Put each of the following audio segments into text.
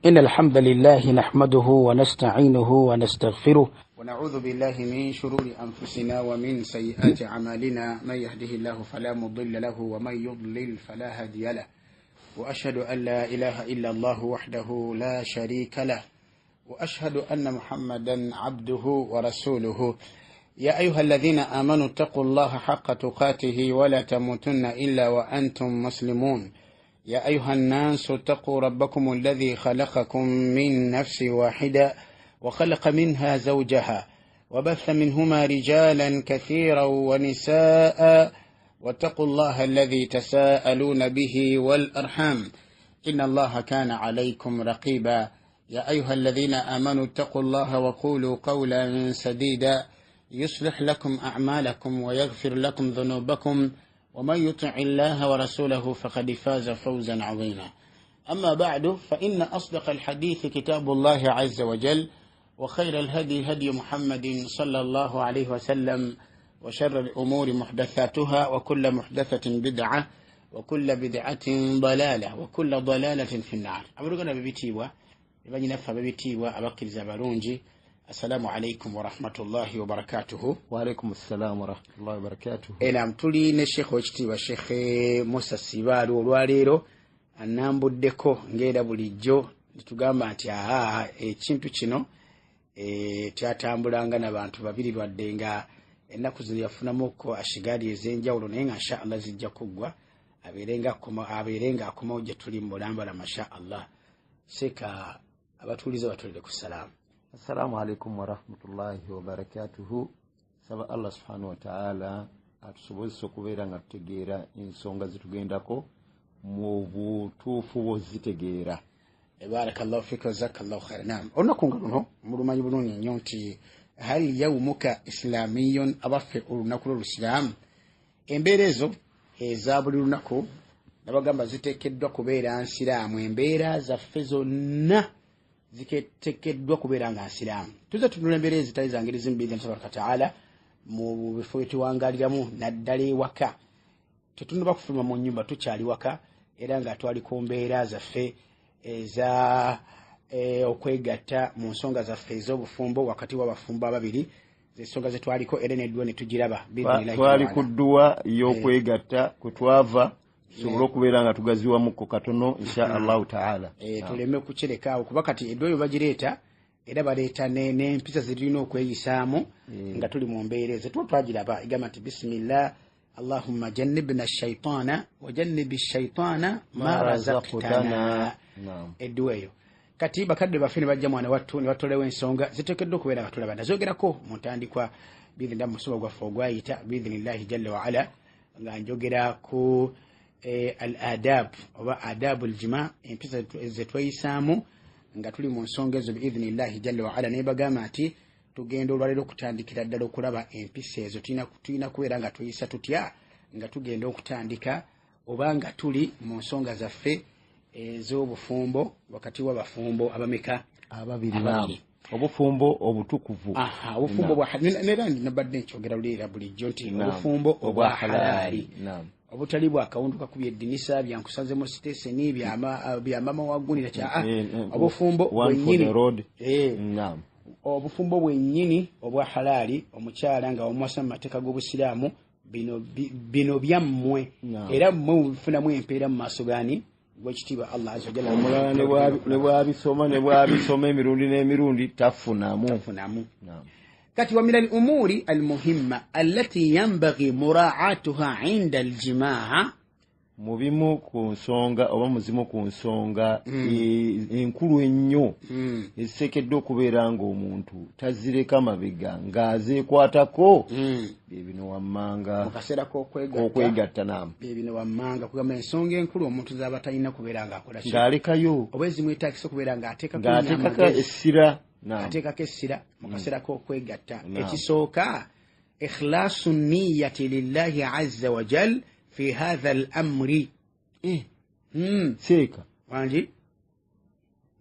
إن الحمد لله نحمده ونستعينه ونستغفره ونعوذ بالله من شرور أنفسنا ومن سيئات أعمالنا من يهده الله فلا مضل له ومن يضلل فلا هادي له وأشهد أن لا إله إلا الله وحده لا شريك له وأشهد أن محمدا عبده ورسوله يا أيها الذين آمنوا اتقوا الله حق تقاته ولا تموتن إلا وأنتم مسلمون يا أيها الناس اتقوا ربكم الذي خلقكم من نفس واحدة وخلق منها زوجها وبث منهما رجالا كثيرا ونساء واتقوا الله الذي تساءلون به والأرحام إن الله كان عليكم رقيبا يا أيها الذين آمنوا اتقوا الله وقولوا قولا سديدا يصلح لكم أعمالكم ويغفر لكم ذنوبكم ومن يطع الله ورسوله فقد فاز فوزا عظيما أما بعد فإن أصدق الحديث كتاب الله عز وجل وخير الهدي هدي محمد صلى الله عليه وسلم وشر الأمور محدثاتها وكل محدثة بدعة وكل بدعة ضلالة وكل ضلالة في النار أمرنا ببتيوا بني نفع ببتيوا أبكر زبرونجي السلام عليكم ورحمة الله وبركاته. وعليكم السلام ورحمة الله وبركاته. إلى أمتولي نشيخ وجتي وشيخ موسى السبار والواليرو annambu deko ngera bulijjo litugamba nti ekintu kino kyatambulanga n'abantu babiri lwadde nga ennaku zino yafunamuko ashigadi ez'enjawulo naye nga insha Allah zijja kuggwa abeerenga akomawo gye tuli mu bulambala masha Allah. Seka abatuulize batulire ku salaamu. Assalamu alaikum wa rahmatullahi wa barakatuhu. Saba Allah subhanahu wa ta'ala atusobozesa okubeera nga tutegeera ensonga zitugendako mu butuufu bw'ozitegeera. Barakallahu fika jazakallahu khairan. Naam. Olunaku nga luno mulumanyi bulungi nnyo nti hali yawmuka islamiyun abaffe olunaku lw'Olusiraamu embeera ezo eza buli lunaku nabagamba ziteekeddwa kubeera nsiraamu. Embeera zaffe zonna ziteekeddwa kubeera nga nsiraamu. Tuze tunula embeera ezitali zangirizi mu biidhni tabaraka ta'ala mu bifo byetuwangaliramu naddala ewaka. Tetunaba kufuluma mu nnyumba tukyali waka era nga twali ku mbeera zaffe eza okwegatta mu nsonga zaffe ez'obufumbo wakati w'abafumbo ababiri z'ensonga ze twaliko era neddwa ne tugiraba. Twali ku dduwa y'okwegatta kwe twava tusobole okubeera nga tugaziwamuko katono insha Allahu ta'ala. Tuleme kukirekaawo kuba kati eddwa yo bagireeta era baleeta n'empisa zirina okweyisaamu nga tuli mu mbeera ezo. Twagiraba egamba nti bisimillah Allahumma jannibna ash-shaytana wa jannibi ash-shaytana ma razaqtana. Eddwa eyo kati bakadde baffe ne bajja mwana wattu ne batolewo ensonga ziteekeddwa okubeera nga tulaba nazogerako mu ntandikwa biidhinillah musomo gwaffe ogwayita biidhinillahi jalla wa ala nga njogera ku al-adab oba adabu al-jima empisa ze tweyisaamu nga tuli mu nsonga ezo biidhinillahi jalla wa ala. Naye bagamba nti tugenda olwaleero okutandikira ddala okulaba empisa ezo tulina kubeera nga tuyisa tutya nga tugenda okutandika oba nga tuli mu nsonga zaffe ez'obufumbo wakati w'abafumbo abameka ababiri. Obufumbo obutukuvu. Obufumbo bwa nera nabadde nkyogera luleera bulijjo nti obufumbo obwa halali obutali bwa kawunduka kubye eddinisa byankusazemu siteseni byamama wagunira kya obufumbo bwennyini. Obufumbo bwennyini obwa halali omukyala nga omuwasa mu mateeka g'Obusiraamu bino byammwe era mmwe mubifunamu empeera mu maaso gani gwekitiibwa Allah azza wa jalla. Omulala ne bwabisoma emirundi n'emirundi tafunamu. Kati wa min al-umuri al-muhimma allati yanbaghi mura'atuha 'inda al-jimaa muzimu ku nsonga enkulu ennyo eziteekeddwa okubeera ng'omuntu tazireka mabega ng'azeekwatako bino wammanga mu kaseera k'okwegatta. Naam, bino wammanga kugamba ensonga enkulu omuntu z'aba talina kubeera ng'akola ng'alekayo oba ezimwetaagisa okubeera ng'ateekako essira. Ateekako essira mu kaseera k'okwegatta. Ekisooka ikhlaasu niyyati lillahi azza wa jal fi hadha al-amri. Seeka wangi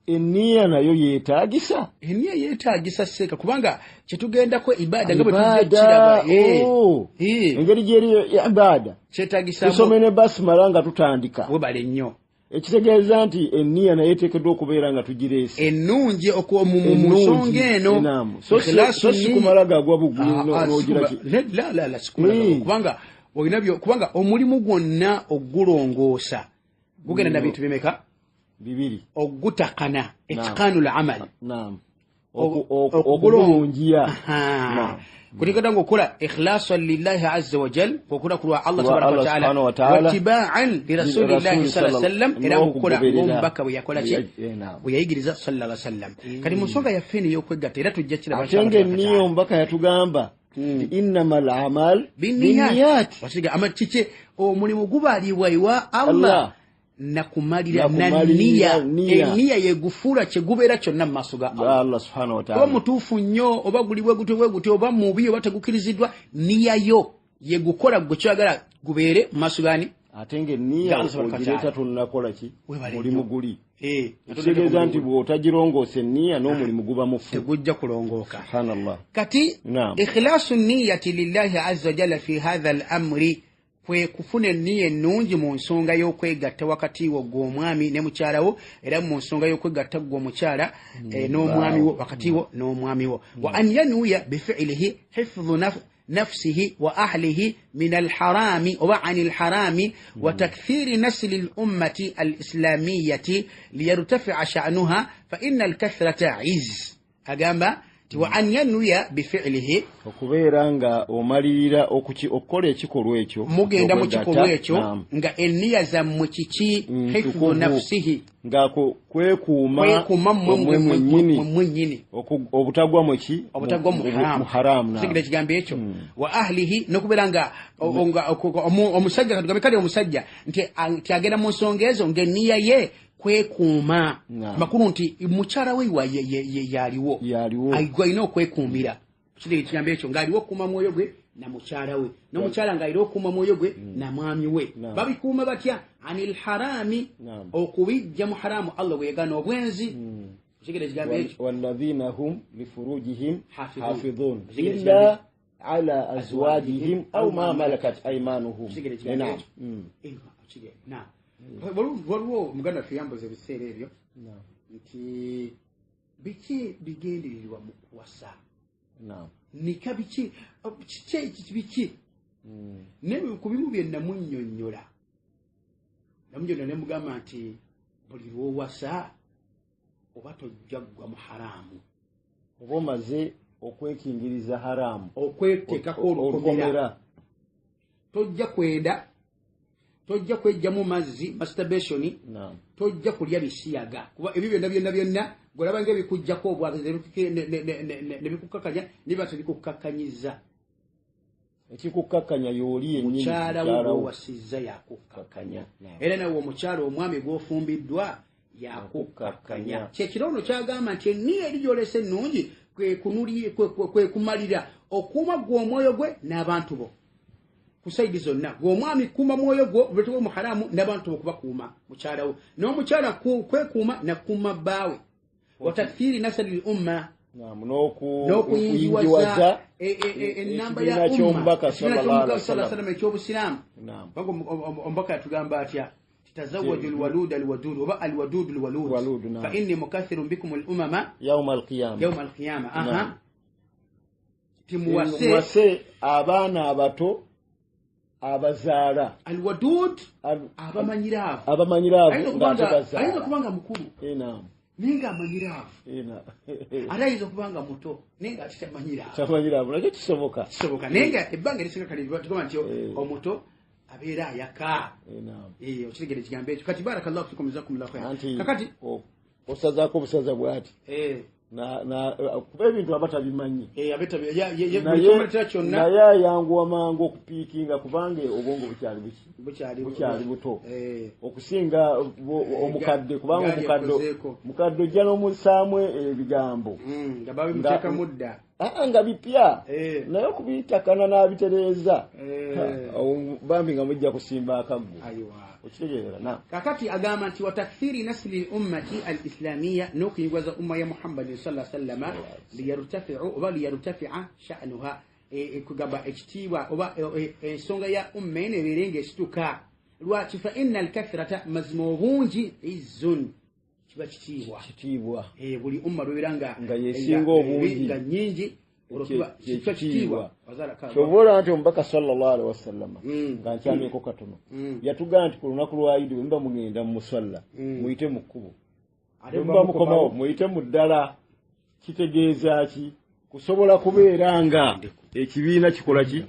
enniya nayo yeetaagisa. Enniya yeetaagisa seeka kubanga kyetugendako ibaada nga bwe tujja engeri gyeri ibaada kyetaagisa tusome ne basmala nga tutandika webale nnyo ekitegeeza nti enniya naye eteekeddwa okubeera nga tugireese ennungi mu nsonga eno so si kumala gagwa bugwinogiraki kubanga omulimu gwonna ogulongoosa gugenda na bintu bimeka bibiri ogutakana itikanul amal okubulungiya kutikata ngokola ikhlasan lillahi azza wa jal okula kulwa Allah tabaraka wa taala wattiba'an li rasulillahi sallallahu alayhi wasallam era ngokola ngombaka bwe yakola ki bwe yayigiriza sallallahu alayhi wasallam kali musonga ya feni yokwegatta era tujja kira atenge niyo mbaka yatugamba innamal a'mal binniyat wasiga amachiche omulimu gubalibwa iwa Allah nakumalira naniya eniya yegufura chegubera kyonna maaso ga Allah subhanahu wa ta'ala mutufu nnyo oba gulibwe gutwe oba mubi oba tegukirizidwa niya yo yegukola gwe kyagala gubere maaso gani atenge niya ogireta tunnakola ki mulimu guli kitegeeza nti bw'otagirongoosa enniya n'omulimu guba mufu tegujja kulongooka subhanallah kati ikhlasu niyati lillahi azza wa jalla fi hadha al-amri kwe kufuna enniya ennungi mu nsonga y'okwegatta wakati wo gw'omwami ne mukyala wo era mu nsonga y'okwegatta gw'omukyala n'omwami wo wakati wo n'omwami wo wa an yanuya bifi'lihi hifdhu نفسه وأهله من الحرام وعن الحرام وتكثير نسل الأمة الإسلامية ليرتفع شأنها فإن الكثرة عز أجابة وأن ينوي بفعله okubeera nga omalirira okukola ekikolwa ekyo mugenda mu kikolwa ekyo nga enniya zammwe kiki hifdhu nafsihi nga kwekuuma mwennyini obutagwa mu haramu sigida kigambo ekyo wa ahlihi nokubeera nga omusajja katugambe kale omusajja nti agenda mu nsonga ezo ng'enniya ye kwekuuma makulu nti mukyala we yaliwo ayina okwekuumira kiri kigambo ekyo ng'aliwo okuuma mwoyo gwe na mukyala we n'omukyala ng'alina okuuma mwoyo gwe na mwami we babikuuma batya anil harami okubijja mu haramu Allah bwe yagana obwenzi kiri kigambo ekyo walladhina hum lifurujihim hafidhun illa ala azwajihim aw ma malakat aymanuhum waliwo muganda fiyambuza ebiseera ebyo nti biki bigendereerwa mu kuwasa nika biki ne ku bimu bye namunnyonnyola nemugamba nti buli lwowasa oba tojja ggwa mu haraamu oba omaze okwekingiriza haraamu okweteekako olukomera tojja kwenda tojja kwejjamu mazzi masturbation tojja kulya bisiyaga kuba ebyo byonna golaba ng'ebikujjako obwagazi ne bikukakanya niba tebikukakkanyiza ekikukakkanya y'oli yennyini mukyala wo wasizza yakukakkanya era nawe omukyala omwami gw'ofumbiddwa yakukakkanya kyekiroono kyagamba nti enniya eri gy'olesa ennungi kwe kumalira okuuma gw'omwoyo gwe n'abantu bo kusaidi zonna gw'omwami kuuma mwoyo gwo obetuwe mu haramu n'abantu bo kubakuuma mukyala wo n'omukyala kwekuuma nakuuma bbaawe watakthiri nasali lumma n'okuyingiwaza ennamba ya umma sallallahu ekyobusiraamu ombaka yatugamba atya tazawwaju alwaluda alwadud oba alwadud alwalud fa inni mukathirun bikum alumama yawma alqiyama aha timuwase abaana abato abazaala alwadud abamanyiraavu ayinza kubanga mukulu ninga amanyiraavu ate ayinza kubanga muto ninga tatamanyiraavu nakyo kisoboka nenga ebbanga erisinga kale tugamba nti omuto abeera ayaka okitegere ekigambo ekyo kati barakallahu fikum jazakumullahu khairan kakati osazaako obusaza bwati kuba ebintu abatabimanyi naye ayanguwa mangu okupiikinga kubanga obwongo bukyali buto okusinga omukadde kubanga omukadde ojja n'omusaamu ebigambo nga bipya naye okubitakana n'abitereeza bambi nga mujja kusimba akaggu kakati agamba nti watakthiri nasli ummati al-islamiyya n'okuyigwaza umma ya Muhammad sallallahu alaihi wasallam liyartafi'u oba liyartafi'a sha'nuha kugamba ekitiibwa oba ensonga ya umma eno ebeerenga esituka lwaki fa inna alkathrata mazima obungi izzun kiba kitiibwa buli umma lwebera nga yesinga obungi nga nyingi olwokuba kitiibwa kyobola nti omubaka sallallahu alaihi wasallam nga nkyamyeko katono yatugamba nti ku lunaku lwa Idi bwe mugenda mu musalla muyite mu kkubo bwe mukomawo muyite mu ddala kitegeeza ki kusobola kubeera nga ekibiina kikola ki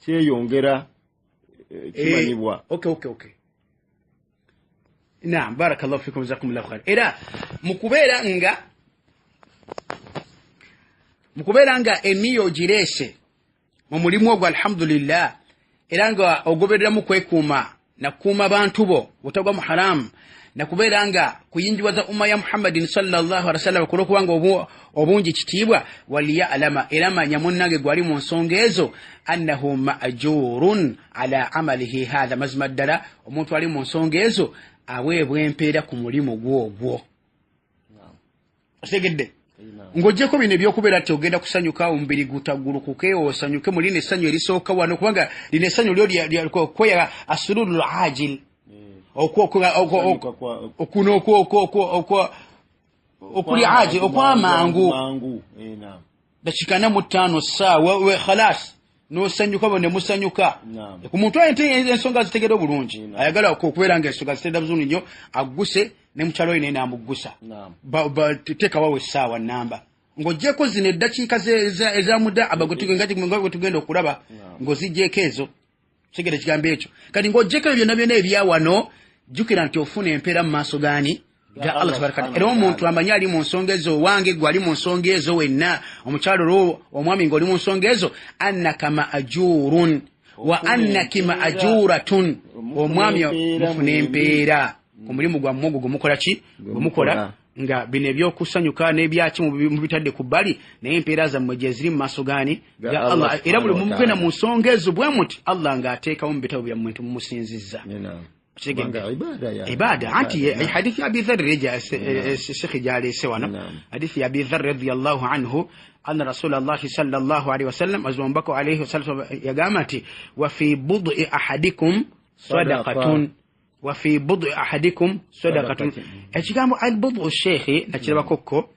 kyeyongera kimanyibwa. Okay. Naam, barakallahu fikum, jazakumullahu khair. Era mukubera nga emiyo girese mu mulimu ogwo alhamdulillah, era nga ogoberera mu kwekuuma na kuuma bantu bo otagwa mu haramu na kubeera nga kuyinjiwaza umma ya Muhammadin sallallahu alaihi wasallam kulokuba nga obungi kitiibwa, waliya alama era manya munnange gwali mu nsonga ezo annahu ma'jurun ala amalihi hadha, mazima ddala omuntu ali mu nsonga ezo aweebwa empeera ku mulimu gwogwo. Osegedde ng'oggyeko bino ebyokubeera nti ogenda kusanyuka omubiri gutagulukuke osanyuke mu lino essanyu erisooka wano, kubanga lino essanyu lyo kweya asururul ajil okuli ajil okwamangu dakika 45 ssaawa we khalas n'osanyuka bone musanyuka. Ku muntu ensonga zitegera obulungi ayagala okubeera nga ensonga zitenda bulungi nnyo agguse ne mukyalo we nene amuggusa teekawawo essaawa nnamba ng'oggyeko zino eddakiika ezamudda abagwe tugenda okulaba ng'oziggyeko ezo kigere kigambo ekyo. Kati ng'oggyeko ebyo byonna ebyawano jjukira nti ofuna empeera mu maaso gaani ga Allah tabaraka. Era omuntu amanyi ali mu nsonga ezo, wange gwali mu nsonga ezo wenna, omukyalo olwo omwami ng'oli mu nsonga ezo, annaka ma'jurun wa annaki ma'juratun, omwami mufuna empeera ku mulimu gwammwe ogwo gumukola ki gumukola nga bino ebyokusanyuka n'ebyaki mubitadde ku bbali, naye empeera zammwe gye ziri mu maaso gaani ga Allah. Era buli mumugenda mu nsonga ezo bwe muti Allah ng'ateekawo mu bitabo byammwe nti mumusinzizza ibada. Anti hadithi ya Abi Dharr reja Sheikh jali sewana, hadithi ya Abi Dharr radiyallahu anhu anna Rasulullah sallallahu alaihi wasallam azwambako alayhi wasallam yagamati wa fi bud'i ahadikum sadaqatun wa fi bud'i ahadikum sadaqatun. Ekigambo al bud'u Sheikh nakiraba kokko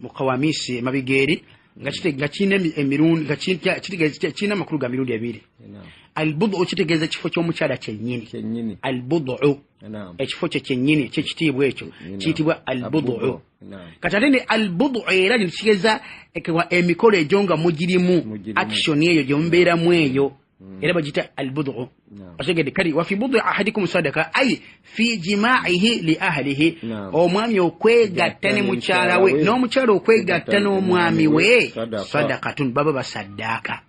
mu qawamisi mabigeri nga kine emirundi kine makulu ga mirundi abiri. Al-bud'u kitegeeza kifo ky'omukyala kyennyini. Al-bud'u ekifo kye kyennyini kyekitiibwa ekyo kiyitibwa al-bud'u. Kati ate ne al-bud'u era kitegeeza emikolo egyo nga mugirimu action eyo gye mubeeramu eyo era bagita al-bud'u. Otegedde kali wa fi bud'i ahadikum sadaqa ay fi jima'ihi li ahlihi, omwami okwegatta ne mukyala we n'omukyala okwegatta n'omwami we sadaqatun, baba basaddaaka.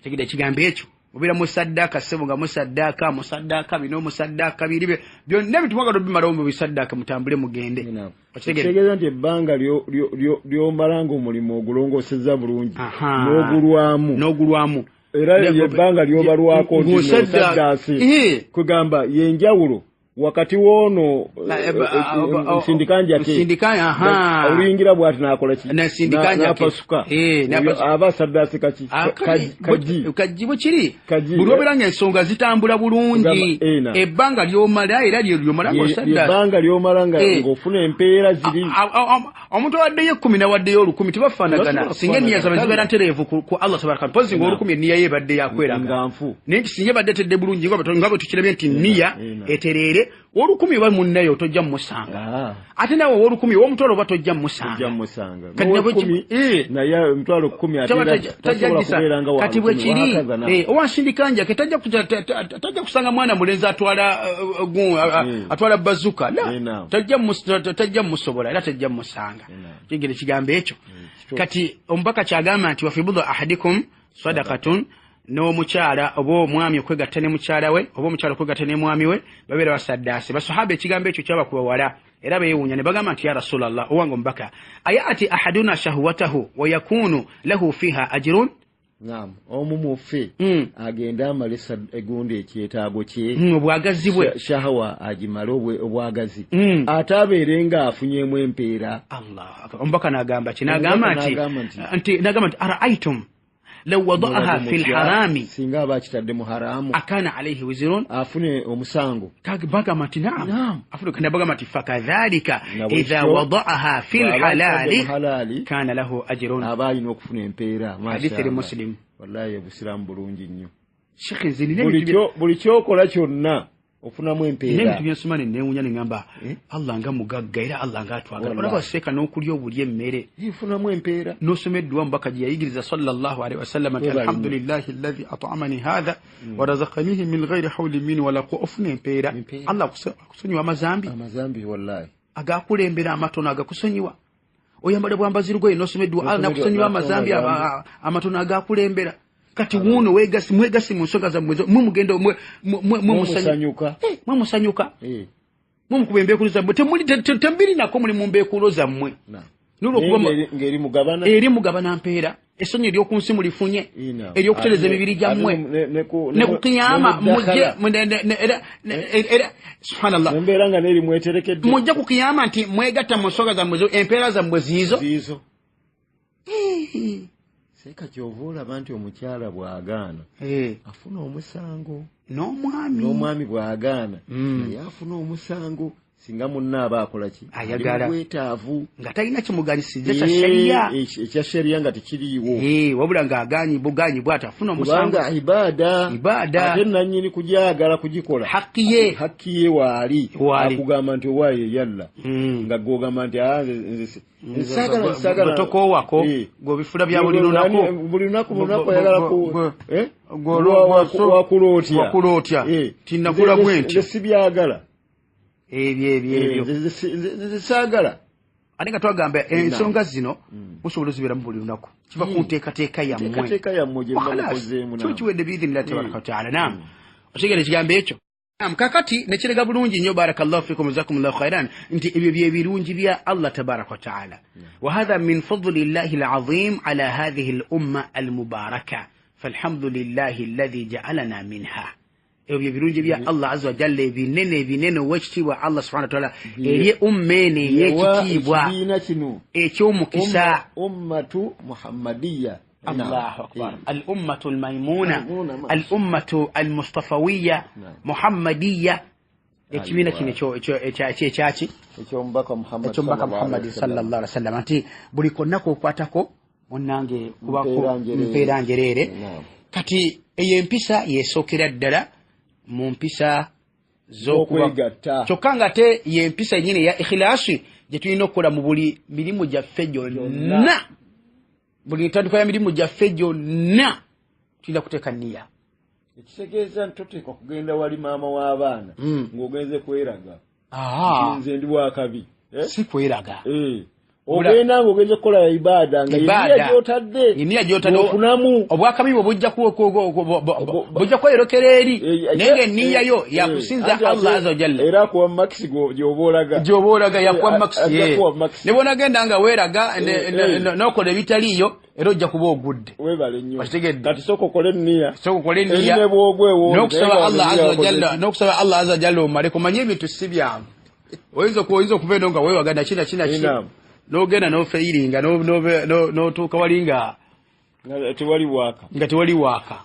Tegedde ekigambo ekyo obeera musaddaaka ssebo nga musaddaaka bino musaddaaka biri byonna bitumwagala bimalawo mu bisaddaaka mutambule mugende. Kitegeeza nti ebbanga ly'omala ng'omulimu ogulongoosezza bulungi n'ogulwamu era ebbanga lyobalwako nti musaddaasi kugamba yenjawulo wakati wono sindikanja oluyingira bwati nakola ki napasuka aba saddasi kaji bukiri bulobera ensonga zitambula bulungi ebbanga lyomala era lyomala ngosadda ebbanga lyomala ng'ofuna empeera ziri omuntu waddeyo 10 na waddeyo 10 tebafaanagana singa nniya zabe zibeera ntereevu ku Allah tabaraka mpozi nga 10 enniya ye badde yakweraga naye singa badde tedde bulungi nga bwe tukirabye nti nniya etereere olukumi ba munnayo tojja musanga ate nawe olukumi w'omutwalo ba tojja musanga naye omutwalo 10 ate kati bwe kiri owasindikanja ketajja kusanga mwana mulenzi atwala bazuka tajja musobola era tajja musanga kigere kigambo ekyo. Kati omubaka kyagamba nti wafibudhu ahadikum sadaqatun, n'omukyala oba omwami okwegatta ne mukyala we oba omukyala okwegatta ne mwami we babeera basaddaase. Basahaba ekigambo ekyo kyabakubawala era beewuunya ne bagamba nti ya Rasulallah owange omubaka ayati ahaduna shahwatahu wa yakunu lahu fiha ajrun. Omu muffe agenda amale egundi ekyetaago kye obwagazi bwe shahawa agimale obwagazi ate abeere nga afunyemu empeera. Allah omubaka n'agamba ki? N'agamba nti ara'aytum law wada'aha fil harami singa abakitadde mu haramu akana alayhi wizrun afune omusango kabaga mati naam afune kana baga mati fakadhalika idha wada'aha fil halali kana lahu ajrun abayina okufuna empeera hadith muslim wallahi obusiramu bulungi nnyo shekhe zinine buli kyokola kyonna ofunamu empeera nene tubyasomane newunya ngamba Allah nga mugagga era Allah nga atwagala olaba seka n'okulya obulya emmere ifunamu empeera nosomeddwa mbaka gye yayigiriza sallallahu alaihi wasallam alhamdulillahi alladhi at'amani hadha wa razaqanihi min ghairi hawlin minni wala quwwatin empeera Allah kusonyiwa amazambi wallahi agakulembera amatono agakusonyiwa oyambale bwambazirugo nosomeddwa Allah nakusonyiwa amazambi amatono agakulembera kati wuno mwegasi mu nsonga za mwezo mugendo musanyuka musanyuka mukubembe kuliza mwe temuli tambiri nako muli mumbe kuloza mmwe nulo kuba ngeri mugabana mpeera esonyi lyo kunsi mulifunye eryo kuteleza bibiri jammwe ne kukiyama mujje era subhanallah mberanga neri mweterekedde mujje kukiyama nti mwegata mu nsonga za mwezo empeera za mwe zizo seka kyovula abantu omukyala bwagaana afuna omusango n'omwami bwagaana yafuna omusango singa munna abakola ki ayagala wetaavu nga talina kimugalisiza kya sheria ekya sheria nga tekiriiwo wabula nga buganyi bwata afuna omusango ibada ate nannyini kujagala kugikola haki ye waali akugamba nti owaaye yalla nga gwogamba nti nsagala tokowako gwobifula bya buli lunaku ayagala wakulootya tinakula bwenti sibyagala ebyo sagala aninga twagamba ensonga zino musobola zibera mu buli lunaku kiva ku nteekateeka yammwe kyo kiwedde biidhinillah tabaraka wataala naam otegere ekigambo ekyo kakati nekirega bulungi nnyo barakallahu fikum jazakumullahu khairan nti ebyo bye birungi bya Allah tabaraka wataala wa hadha min fadlillahi alazim ala hadhihi al-umma al-mubaraka falhamdulillahi alladhi ja'alana minha ebyo birungi bya Allah azza wa jalla ebinene wekitiibwa Allah subhanahu wa ta'ala eri ummene yekitiibwa ekyomukisa ummatu muhammadiyya Allahu akbar al-ummatu al-maymuna al-ummatu al-mustafawiyya muhammadiyya ekibina kino ekyaki ekyombaka Muhammad sallallahu alaihi wasallam ati buli konnako okwatako munnange kubako mpeera njereere kati eyempisa yesookera ddala mu mpisa z'okwegatta kyokka nga te yempisa nyine ya ikhlasi gye tulina okukola mu buli mirimu gyaffe gyonna buli ntandikwa ya mirimu gyaffe gyonna tulina kuteeka nniya ekitegeeza ntoteekwa kugenda wali maama w'abaana ng'ogenze kweraga nze ndi wakabi si kweraga ogenda ng'ogenze kukola ya ibada nga eniya gy'otadde ofunamu obwakabi bwo bujja kwerokera eri naye ng'enniya yo yakusinza Allah azza wa jalla era akuwa makisi gy'oba olaga yakuwa makisi ne bw'onagenda nga weeraga n'okola ebitaliiyo era ojja kuba ogudde webale nnyo kati sooka okole enniya n'okusaba Allah azza wa jalla omale kumanye ebintu si byangu oyinza okuva eno nga weewagana kina n'ogenda n'ofeiringa n'otuuka wali nga tewali waaka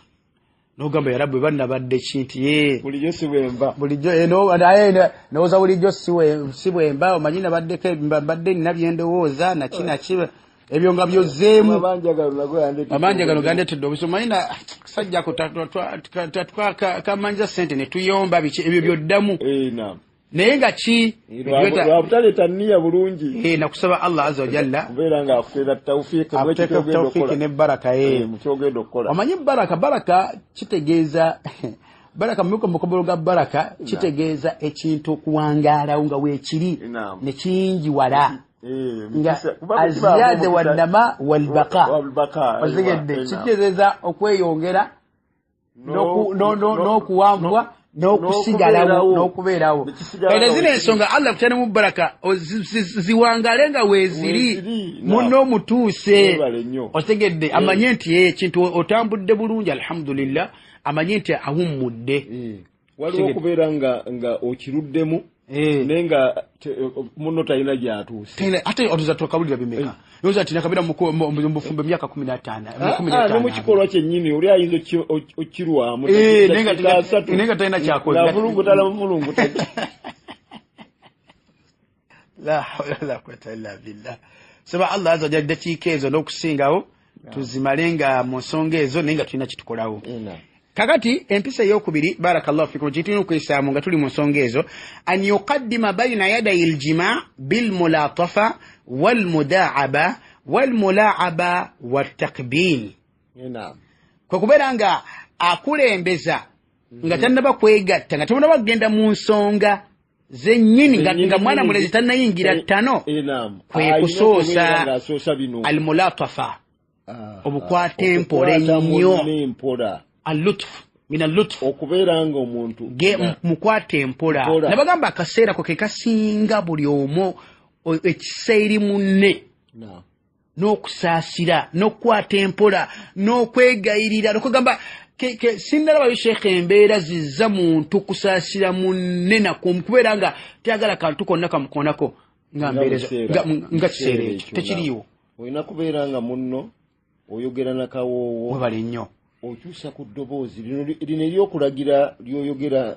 n'ogamba yarabbu bannabadde kinti bulijjo si bwemba n'oza bulijjo si bwemba omanyi nabadde nina byendowooza naki ebyo nga byozzeemu amanja gano gandetedde obuso manyina kasajjako kamanja ssente ne tuyomba biki ebyo byoddamu naye nga ki wabutaleeta nniya bulungi nakusaba Allah azza wa jalla kubeera nga akuteera tawfiiki ne baraka mukyogenda okukola omanyi baraka kitegeeza baraka mukobolo ga baraka kitegeeza ekintu okuwangaalawo nga weekiri ne kingi wala nga aziyade wannama walbaqa otegedde kitegeeza okweyongera n'okuwambwa n'okusigalawo n'okubeerawo era zino ensonga Allah kutane mu baraka ziwangale nga weeziri muno omutuuse otegedde amanye nti ekintu otambudde bulungi alhamdulillah amanye nti awummudde waliwo okubeera nga okiruddemu nenga muno talina gyatuuse tena ate otuza tukabulira bimeka yoza tina kabira mu bufumbe myaka 15 no mukikolwa kyennyini oli ayinza okirwamu nenga talina kyakola navulungutala muvulunguta la hawla la quwwata illa billah saba Allah azza jalla dakiika ezo n'okusingawo tuzimalenga mu nsonga ezo nenga tulina kitukolawo kakati empisa eyokubiri barakallahu fikum jitinu kwisaamu nga tuli mu nsonga ezo an yuqaddima bayna yaday aljima' bil mulatafa wal mudaaba wal mulaaba wat takbil kwa kubeera nga akulembeza nga tannaba kwegatta nga tannaba kugenda mu nsonga zennyini nga mwana mulezi tannayingira ttano kwe kusoosa al mulatafa obukwate empole nnyo al-lutf min al-lutf okubeeranga omuntu mukwate empola nabagamba akaseera ko ke kasinga buli omu ekiseeri munne n'okusaasira n'okukwata empola n'okwegayirira n'okugamba sinalaba sheekhe embeera zizza muntu kusaasira munne nakubeera nga tyagala kantu konna kamukonako nga kiseera ekyo tekiriiwo olina kubeera nga munno oyogera nakawoowo webale nnyo okyusa ku ddoboozi lino eryokulagira lyoyogera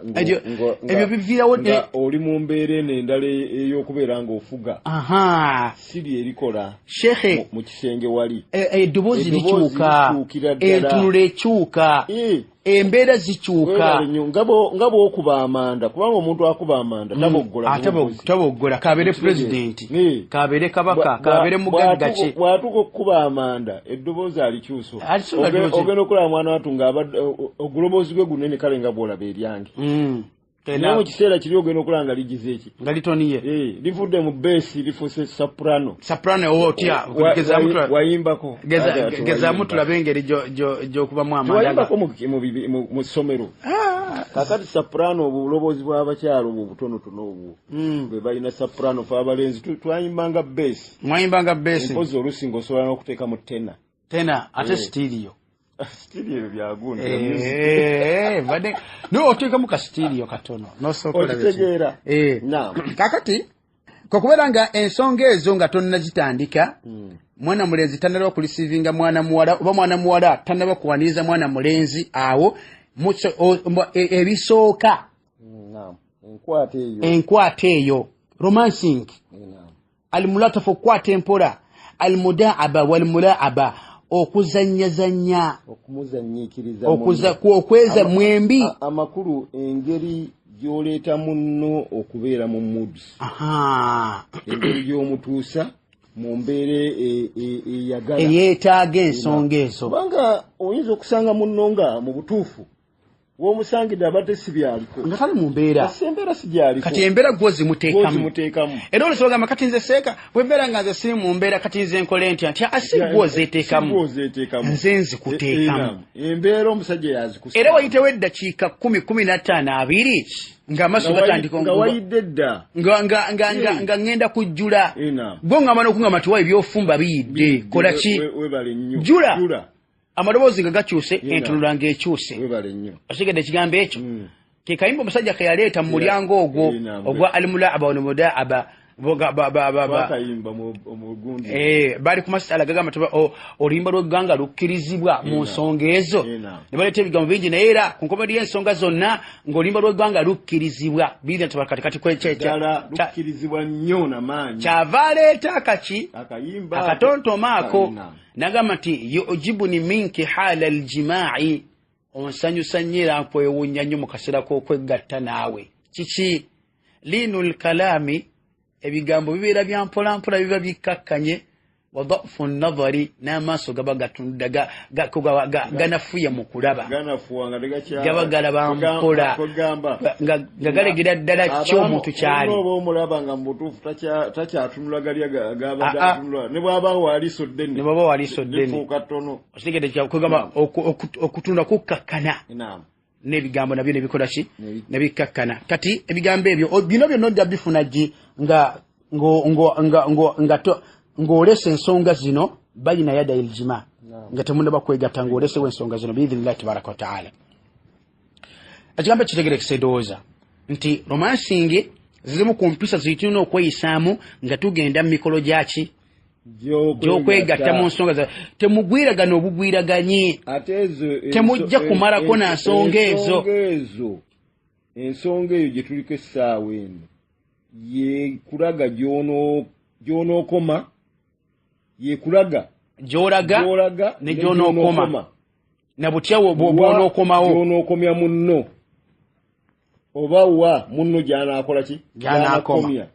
ebyo biviirawo oli mu mbeera eno endala ey'okubeera ng'ofuga siri erikola sheekhe mu kisenge wali eddoboozi likyuka entunula ekyuka embeera zikyuka nga bw'okuba amanda kubanga omuntu akuba amanda taboggola kabeere pulezidenti kabeere kabaka kabeere mugagga ki bw'atuuka okukuba amanda eddoboozi alikyusa ogenda okulaba mwana watu oguloboozi gwe gunene kale nga bw'olaba eryange naye mu kiseera kiri ogenda okulaba nga ligize eki nga litoniye livudde mu beesi lifuuse soprano otya wayimbako gezaamu tulabe engeri gy'okubamu amanda mu ssomero kakati soprano obuloboozi bw'abakyalo obwo butonotono obwo bwe balina soprano fe abalenzi twayimbanga beesi mwayimbanga beesi mpozi olusi ng'osobola n'okuteekamu tena ate sitiiriyo studio byagunda no oteekamu ka studio katono okitegeera kakati kokubeera nga ensonga ezo nga tonnagitandika mwana mulenzi tannaba okulisiivinga mwana muwala oba mwana muwala tannaba kuwaniriza mwana mulenzi awo ebisooka enkwata eyo romancing almulatafu okukwata empola almudaaba walmulaaba okuzanyazanya okweza mwembi amakulu engeri gy'oleeta munno okubeera mu moods engeri gy'omutuusa mu mbeera eyagala eyeetaaga ensonga ezo kubanga oyinza okusanga munno nga mu butuufu w'omusangidde abadde si byaliko nga kale mu mbeera embeera si gyaliko kati embeera gwo zimuteekamu era olisobagamba kati nze seeka bwe mbeera nga nze siri mu mbeera kati nze nkole ntya asi gwo zeeteekamu nze nzikuteekamu embeera omusajja yazikusa era wayitewo eddakiika 10-15-20 ng'amaaso gatandika nga wayidde dda nga ngenda kujjula gwo ngamba n'okungamba nti wayi byofumba biyidde kola ki jjula amaloboozi nga gakyuse entunula ng'ekyuse osigedde ekigambo ekyo ke kayimba omusajja ke yaleeta mu mulyango ogwo ogwa almulaaba walmudaaba bali ku masala gagamba oluyimba lw'eggwanga lukkirizibwa mu nsonga ezo ne baleeta ebigambo bingi naye era ku nkomerero y'ensonga zonna ng'oluyimba lw'eggwanga lukkirizibwa biri nti katikati lukkirizibwa nnyo n'amaanyi kyava aleeta akatontoma ako nagamba nti yujibuni minki haala aljimaa'i onsanyusa nnyo era nkwewuunya nnyo mu kaseera k'okwegatta naawe kiki liinul kalaami ebigambo bibeera bya mpolampola biba bikkakkanye wa dhafu nnadhari n'amaaso gaba gatunda ganafuya mu kulaba gaba galaba mpola nga galegera ddala ky'omuntu kyali oba omulaba nga mu butuufu takyatunula gali agabadde atunula ne bw'aba waliiso ddene okitegedde kyakugamba okutunda kukkakkana n'ebigambo nabyo nebikola ki nebikkakkana kati ebigambo ebyo bino byonna ojja bifuna gi ng'olesa ensonga zino bayina yada iljima nga temunaba kwegatta ng'olesewo ensonga zino biidhinillahi tabaraka wataala ekigambo ekitegerekesa edowooza nti romancing zizimu ku mpisa zitulina okweyisaamu nga tugenda mu mikolo gyaki gy'okwegatta mu nsonga temugwiragana obugwiraganye temujja kumalako na nsonga ezo. Ensonga eyo gye tuliko essaawa eno yekulaga gy'onookoma yekulaga gy'olaga ne gy'onookoma na butya bw'onookomawo gy'onookomya munno oba wa munno gy'anaakola ki gy'anaakomya.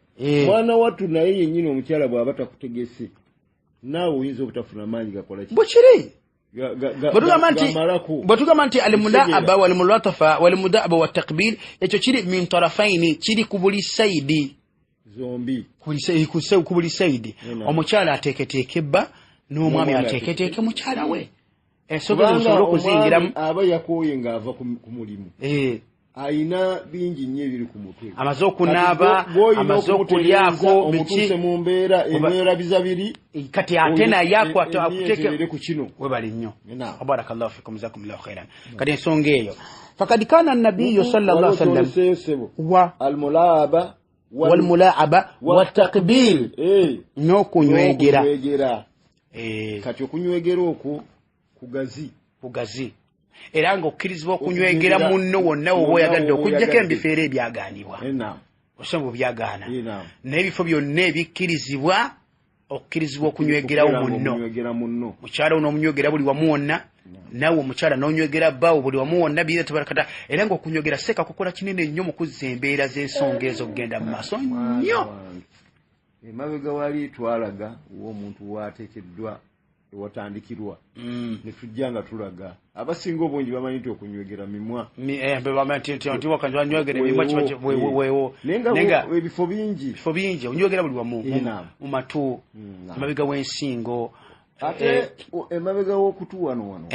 Mwana wattu naye yennyini omukyala bw'aba takutegese naawe oyinza obutafuna maanyi gakola ki bwekiri bwetugamba nti almulaaba walmulatafa walmudaaba watakbil ekyo kiri min tarafaini kiri ku buli saidi zombi ku buli saidi. Omukyala ateeketeeke bba n'omwami ateeketeeke mukyala we ensoga zisobola okuzingiramu. Aba yakooye ng'ava ku mulimu ayina bingi nnyo ebiri ku mutwe amaze okunaaba amaze okulyako omutuse mu mbeera emwerabiza biri kati ate naye akuteeke ku kino webali nnyo. Barakallahu fikum jazakumullahu khairan. Kati ensonga eyo fakad kana nabiyyu sallallahu alaihi wasallam wa almulaaba walmulaaba watakbil n'okunywegera. Kati okunywegera okwo kugazi era ng'okkirizibwa okunywegera munno wonna oba oyagadde okuggyako ebifeera ebyaganibwa osobola byagaana n'ebifo byonna ebikkirizibwa okkirizibwa okunywegerawo munno. Mukyala onoomunywegera buli wamu wonna naawe omukyala n'onywegera bbaawo buli wamu wonna biira tabarakata. Era ng'okunywegera seeka kukola kinene nnyo mu kuzza embeera z'ensonga ezo okugenda mu maaso nnyo. Emabega wali twalaga w'omuntu waateekeddwa ewatandikirwa ne tujja nga tulaga abasinga obungi bamanyi nti okunywegera mimwa nenga ebifo bingi onywegera buli wamu mu matu emabega w'ensingo ate emabega w'okutu wano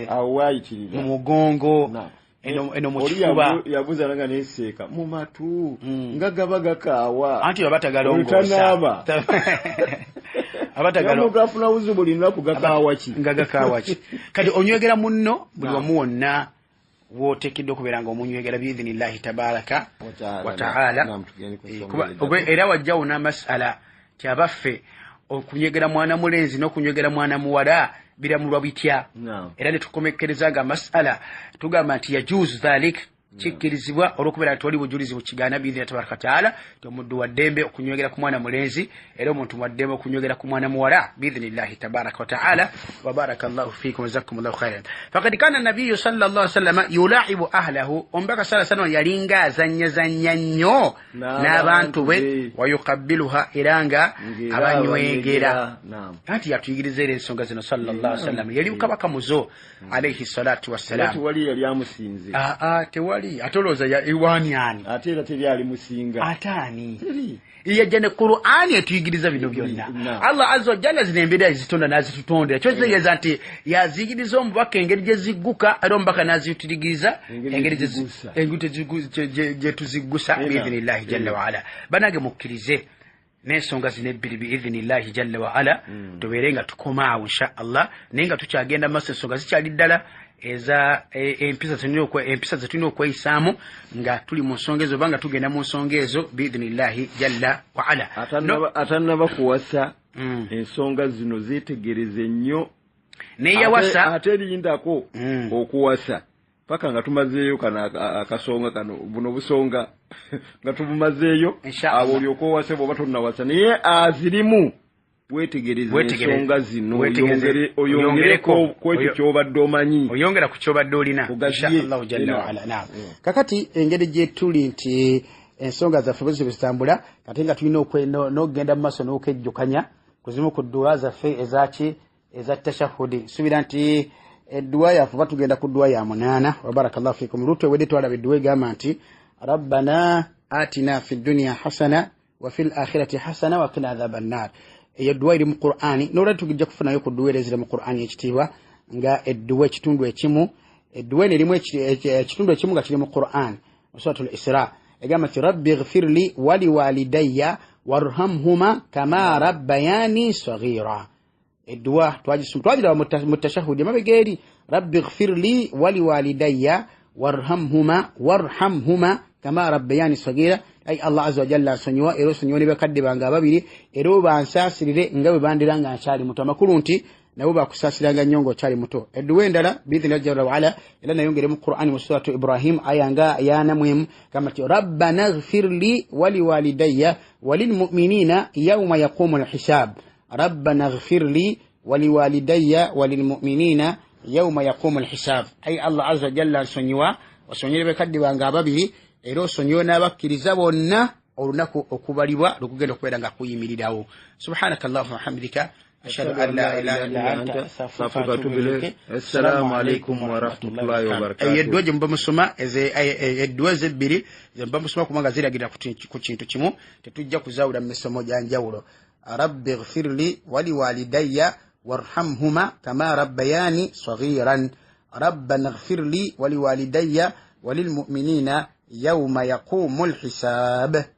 awo waayitirira mu mugongo eno mu kifuba yabuuza nanga neeseeka mu matu nga gaba gakaawa anti baba tagalongoosa abatagalafuna buzibu buli lunaku gakaawa ki kati onywegera munno buli wamu wonna wooteekeddwa okubeera nga omunywegera biidhinillahi tabaraka wa taala. Era wajjawo n'amasala ti abaffe okunywegera mwana mulenzi n'okunywegera mwana muwala biramulwa bitya. Era ne tukomekkereza nga masala tugamba nti yajuuzu dhalik kikkirizibwa olw'okubeera nti wali bujulizi bukigaana biidhinillahi tabaraka taala ti omuddu wa ddembe okunywegera ku mwana mulenzi era omuntu wa ddembe okunywegera ku mwana muwala biidhinillahi tabaraka wa taala. wa barakallahu fiikum wa jazakumullahu khairan. Fakad kana nabiyyu sallallahu alaihi wasallam yulaibu ahlahu omubaka sallallahu alaihi wasallam yalinga azannyazannya nnyo n'abantu be wayuqabbiluha era nga abanywegera. Anti yatuyigiriza era ensonga zino sallallahu alaihi wasallam yali kabaka muzo alaihi salatu wassalam. Wali yali amusinze tewali atolooza ewaani ani ate era teri ali musinga ate ani yajja ne Qur'ani etuyigiriza bino byonna. Allah azza wa jalla zino embeera zitonda n'azitutondera kyotegeeza nti yaziyigiriza omubaka engeri gye zigguka era omubaka n'azituyigiriza engeri gye tuziggusa biidhinillahi jalla wa ala. Banange mukkirize n'ensonga zino ebbiri biidhinillahi jalla wa ala tubeere nga tukomaawo insha Allah naye nga tukyagenda maaso ensonga zikyali ddala eza empisa zetulina okweyisaamu nga tuli mu nsonga ezo oba nga tugenda mu nsonga ezo biidhinillahi jalla wa ala. Atannaba kuwasa ensonga zino zeetegereze nnyo neyawasa ate eriyindako okuwasa paka nga tumazeeyo kano akasonga kano buno busonga nga tubumazeeyo abo olyoka owase bw'oba tonnawasa naye azirimu wetegereze ensonga zino oyongereko kwekyo kyobadde omanyi oyongera ku kyobadde olina inshallah jalla wa ala. Kakati engeri gye tuli nti ensonga zaffe bwe zitambula kati nga tulina n'okugenda mu maaso n'okejjukanya kuzimu ku dduwa zaffe eza tashahudi nsubira nti edduwa yaffe batugenda ku dduwa ya 8 wa barakallahu fikum. Lutu ewedde twalaba edduwa egamba nti rabbana atina fi dunya hasana wa fil akhirati hasana wa qina adhaban nar. Eyo dduwa eri mu Qur'ani n'olwa tugijja kufunayo ku dduwa eziri mu Qur'ani ekitiibwa nga edduwa ekitundu ekimu edduwa erimu ekitundu ekimu nga kiri mu Qur'an suratul Isra egamba nti rabbi ighfirli wa liwalidayya warhamhuma kama rabbayani saghira. Edduwa twagiraba mu tashahudi mabega eri rabbi ighfirli wa liwalidayya warhamhuma kama rabbayani sagira ay Allah azza wa jalla sonyiwa ero sonyone bakadde banga babiri ero bansasirire ngabe bandiranga nchali muto amakuru nti nabo bakusasiranga nyongo chali muto edwendala bidhina jalla wa ala ila nayongere mu Qur'ani mu suratu Ibrahim ayanga yana muhim kama ti rabbana ighfir li wa liwalidayya walil mu'minina yawma yaqumul hisab rabbana ighfir li wa liwalidayya walil mu'minina yawma yaqumul hisab ay Allah azza wa jalla sonyiwa wasonyere bakadde banga babiri ero sonyiwa nabakkiriza bonna olunaku okubalibwa lukugenda okubeera nga kuyimirirawo subhanakallahu wa hamdika ashhadu an la ilaha illa anta astaghfiruka wa atubu ilayk. Assalamu alaykum wa rahmatullahi wa barakatuh. Eddwa gye muba musoma eddwa zebbiri ze muba musoma kubanga ziragira ku kintu kimu tetujja kuzawula mu misomo gya njawulo. rabbi ighfir li wa liwalidayya warhamhuma kama rabbayani saghiran rabbana ighfir li wa liwalidayya walilmu'minina yawma yaqumul hisab.